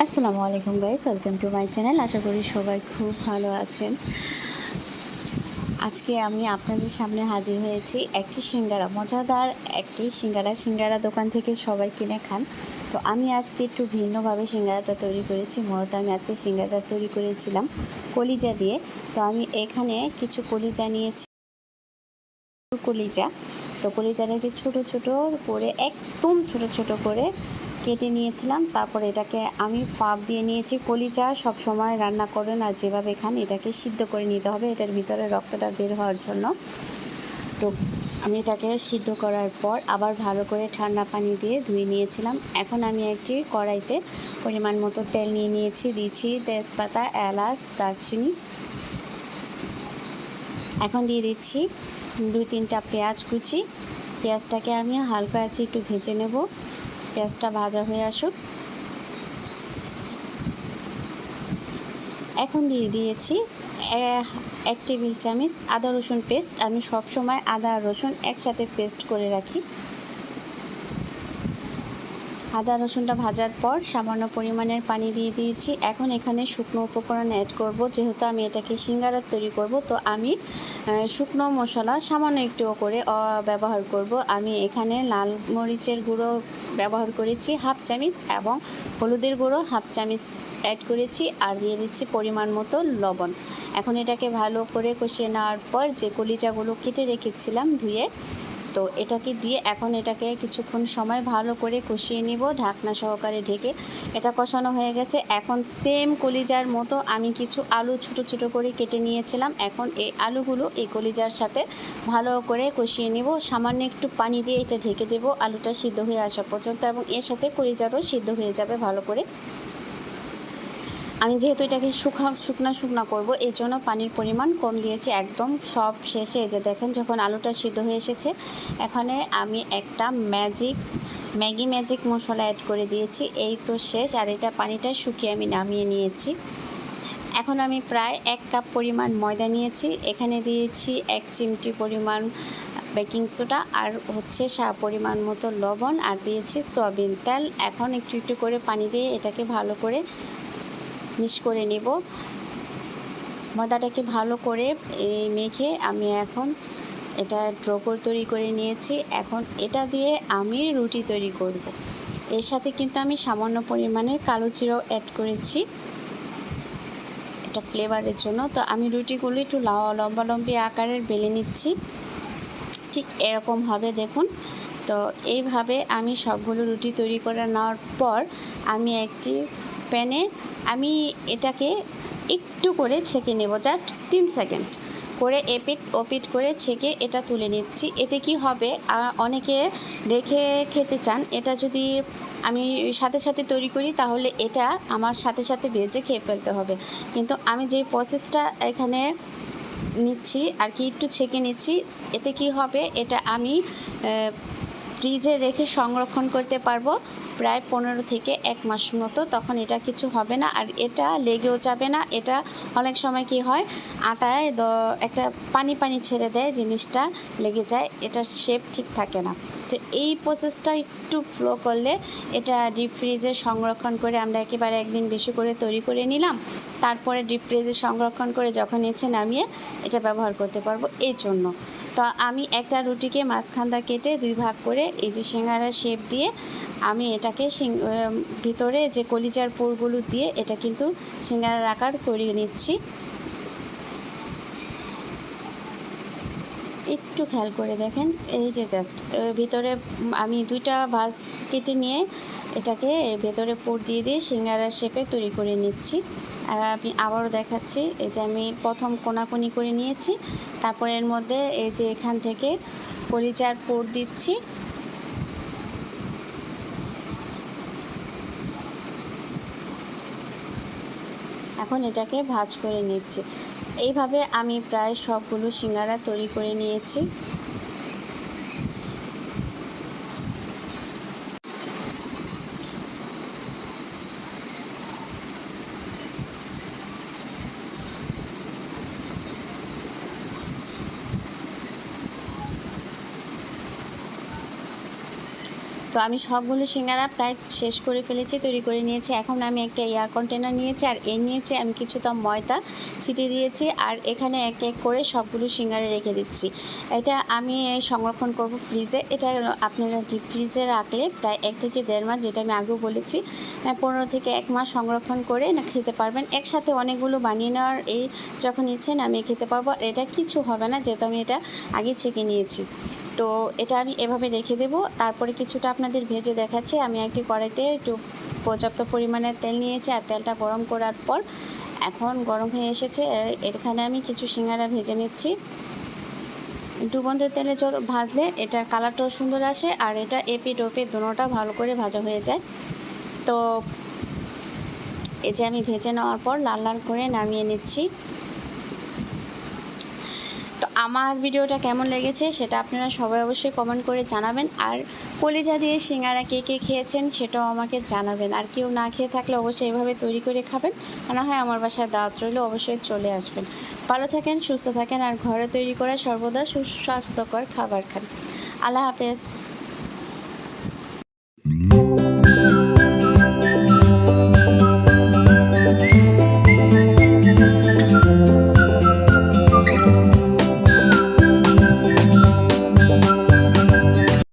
আসসালামু আলাইকুম guys, welcome to my channel. আশা করি সবাই খুব ভালো আছেন। আজকে আমি আপনাদের সামনে হাজির হয়েছি একটি সিঙ্গারা, মজাদার একটি সিঙ্গারা দোকান থেকে সবাই কিনে খান। তো আমি আজকে একটু ভিন্নভাবে সিঙ্গারাটা তৈরি করেছি। মূলত আমি আজকে সিঙ্গারাটা তৈরি করেছিলাম কলিজা দিয়ে। তো আমি এখানে কিছু কলিজা নিয়েছি, কলিজা। তো কলিজাটাকে ছোট ছোট করে, একদম ছোট ছোট করে কেটে নিয়েছিলাম। তারপর এটাকে আমি ফাঁপ দিয়ে নিয়েছি। কলিজা সব সময় রান্না করেন আর যেভাবে খান, এটাকে সিদ্ধ করে নিতে হবে এটার ভিতরে রক্তটা বের হওয়ার জন্য। তো আমি এটাকে সিদ্ধ করার পর আবার ভালো করে ঠান্ডা পানি দিয়ে ধুয়ে নিয়েছিলাম। এখন আমি একটি কড়াইতে পরিমাণ মতো তেল নিয়ে নিয়েছি, দিয়েছি তেজপাতা, এলাচ, দারচিনি। এখন দিয়ে দিচ্ছি 2-3টা পেঁয়াজ কুচি। পেঁয়াজটাকে আমি হালকা আছে একটু ভেজে নেব। পেঁয়াজটা ভাজা হয়ে আসুক। এখন দিয়ে দিয়েছি 1 টেবিল চামচ আদা রসুন পেস্ট। আমি সব সময় আদা আর রসুন একসাথে পেস্ট করে রাখি। আদা রসুনটা ভাজার পর সামান্য পরিমাণের পানি দিয়ে দিয়েছি। এখন এখানে শুকনো উপকরণ অ্যাড করব। যেহেতু আমি এটাকে সিঙ্গারা তৈরি করব, তো আমি শুকনো মশলা সামান্য একটু করে ব্যবহার করব। আমি এখানে লাল মরিচের গুঁড়ো ব্যবহার করেছি 1/2 চামচ এবং হলুদের গুঁড়ো 1/2 চামচ অ্যাড করেছি, আর দিয়ে দিচ্ছি পরিমাণ মতো লবণ। এখন এটাকে ভালো করে কষিয়ে নেওয়ার পর যে কলিজাগুলো কেটে রেখেছিলাম ধুয়ে, তো এটাকে দিয়ে এখন এটাকে কিছুক্ষণ সময় ভালো করে কষিয়ে নিব ঢাকনা সহকারে ঢেকে। এটা কষানো হয়ে গেছে। এখন সেম কলিজার মতো আমি কিছু আলু ছোট ছোট করে কেটে নিয়েছিলাম। এখন এই আলুগুলো এই কলিজার সাথে ভালো করে কষিয়ে নিব। সামান্য একটু পানি দিয়ে এটা ঢেকে দেব আলুটা সিদ্ধ হয়ে আসা পর্যন্ত, এবং এর সাথে কলিজাটাও সিদ্ধ হয়ে যাবে ভালো করে। আমি যেহেতু এটাকে শুকনা করব, এই জন্য পানির পরিমাণ কম দিয়েছি। একদম সব শেষে যে দেখেন যখন আলুটা সিদ্ধ হয়ে এসেছে, এখানে আমি একটা ম্যাগি ম্যাজিক মশলা অ্যাড করে দিয়েছি। এই তো শেষ। আর এটা পানিটা শুকিয়ে আমি নামিয়ে নিয়েছি। এখন আমি প্রায় 1 কাপ পরিমাণ ময়দা নিয়েছি। এখানে দিয়েছি 1 চিমটি পরিমাণ বেকিং সোডা, আর হচ্ছে পরিমাণ মতো লবণ, আর দিয়েছি সয়াবিন তেল। এখন একটু একটু করে পানি দিয়ে এটাকে ভালো করে মিক্স করে নেব। ময়দাটাকে ভালো করে মেখে আমি এখন এটা ড্রো করে তৈরি করে নিয়েছি। এখন এটা দিয়ে আমি রুটি তৈরি করব। এর সাথে কিন্তু আমি সামান্য পরিমাণে কালো জিরাও অ্যাড করেছি এটা ফ্লেভারের জন্য। তো আমি রুটিগুলো একটু লম্বালম্বি আকারের বেলে নিচ্ছি। ঠিক এরকম হবে দেখুন। তো এইভাবে আমি সবগুলো রুটি তৈরি করে নেওয়ার পর আমি একটি প্যানে আমি এটাকে একটু করে ছেঁকে নেব, জাস্ট 3 সেকেন্ড করে এপিট ওপিট করে ছেঁকে এটা তুলে নিচ্ছি। এতে কি হবে, অনেকে রেখে খেতে চান। এটা যদি আমি সাথে সাথে তৈরি করি তাহলে এটা আমার সাথে সাথে ভেজে খেয়ে ফেলতে হবে। কিন্তু আমি যে প্রসেসটা এখানে নিচ্ছি আর কি, একটু ছেঁকে নিচ্ছি, এতে কি হবে, এটা আমি ফ্রিজে রেখে সংরক্ষণ করতে পারবো প্রায় 15 থেকে 1 মাস মতো। তখন এটা কিছু হবে না, আর এটা লেগেও যাবে না। এটা অনেক সময় কি হয়, আটায় একটা পানি ছেড়ে দেয়, জিনিসটা লেগে যায়, এটার শেপ ঠিক থাকে না। তো এই প্রসেসটা একটু ফলো করলে এটা ডিপ ফ্রিজে সংরক্ষণ করে আমরা একেবারে একদিন বেশি করে তৈরি করে নিলাম, তারপরে ডিপ ফ্রিজে সংরক্ষণ করে যখন ইচ্ছে নামিয়ে এটা ব্যবহার করতে পারবো। এই জন্য তো আমি একটা রুটিকে মাঝখানটা কেটে 2 ভাগ করে এই যে সিঙ্গারার শেপ দিয়ে আমি এটাকে ভিতরে যে কলিজার পুরগুলো দিয়ে এটা কিন্তু সিঙ্গারার আকার করে নিচ্ছি। একটু খেয়াল করে দেখেন, এই যে জাস্ট ভিতরে আমি 2টা ভাঁজ কেটে নিয়ে এটাকে ভেতরে পুর দিয়ে দিয়ে সিঙ্গারার শেপে তৈরি করে নিচ্ছি। আমি আবারও দেখাচ্ছি, এই যে আমি প্রথম কোনাকুনি করে নিয়েছি, তারপর এর মধ্যে এই যে এখান থেকে কলিজার পুর দিচ্ছি। এখন এটাকে ভাঁজ করে নিচ্ছি। এইভাবে আমি প্রায় সবগুলো সিঙ্গারা তৈরি করে নিয়েছি। তো আমি সবগুলো সিঙ্গারা প্রায় শেষ করে ফেলেছি, তৈরি করে নিয়েছি। এখন আমি একটা এয়ার কন্টেনার নিয়েছি আর নিয়েছি আমি কিছুটা ময়দা ছিটিয়ে দিয়েছি আর এখানে এক এক করে সবগুলো সিঙ্গারা রেখে দিচ্ছি। এটা আমি সংরক্ষণ করব ফ্রিজে। এটা আপনারা ডিপ ফ্রিজে রাখলে প্রায় 1 থেকে 1.5 মাস, যেটা আমি আগেও বলেছি, 15 থেকে 1 মাস সংরক্ষণ করে না খেতে পারবেন। একসাথে অনেকগুলো বানিয়ে নেওয়ার যখন ইচ্ছে আমি খেতে পারবো। এটা কিছু হবে না, যেহেতু আমি এটা আগে ছেঁকে নিয়েছি। তো এটা আমি এভাবে রেখে দেবো। তারপরে কিছুটা আপনাদের ভেজে দেখাচ্ছি। আমি একটি কড়াইতে একটু পর্যাপ্ত পরিমাণে তেল নিয়েছি আর তেলটা গরম করার পর এখন গরম হয়ে এসেছে। এখানে আমি কিছু সিঙ্গারা ভেজে নিচ্ছি। ডুবন্ত তেলে যত ভাজলে এটার কালারটাও সুন্দর আসে আর এটা এপিঠ ওপিঠ দুটোটা ভালো করে ভাজা হয়ে যায়। তো এই যে আমি ভেজে নেওয়ার পর লাল লাল করে নামিয়ে নিচ্ছি। তো আমার ভিডিওটা কেমন লেগেছে সেটা আপনারা সবাই অবশ্যই কমেন্ট করে জানাবেন। আর কলিজা দিয়ে সিঙ্গারা কে কে খেয়েছেন সেটাও আমাকে জানাবেন। আর কেউ না খেয়ে থাকলে অবশ্যই এভাবে তৈরি করে খাবেন। না হয় আমার বাসায় দাওয়াত রইলে অবশ্যই চলে আসবেন। ভালো থাকেন, সুস্থ থাকেন আর ঘরে তৈরি করা সর্বদা সুস্বাস্থ্যকর খাবার খান। আল্লাহ হাফেজ।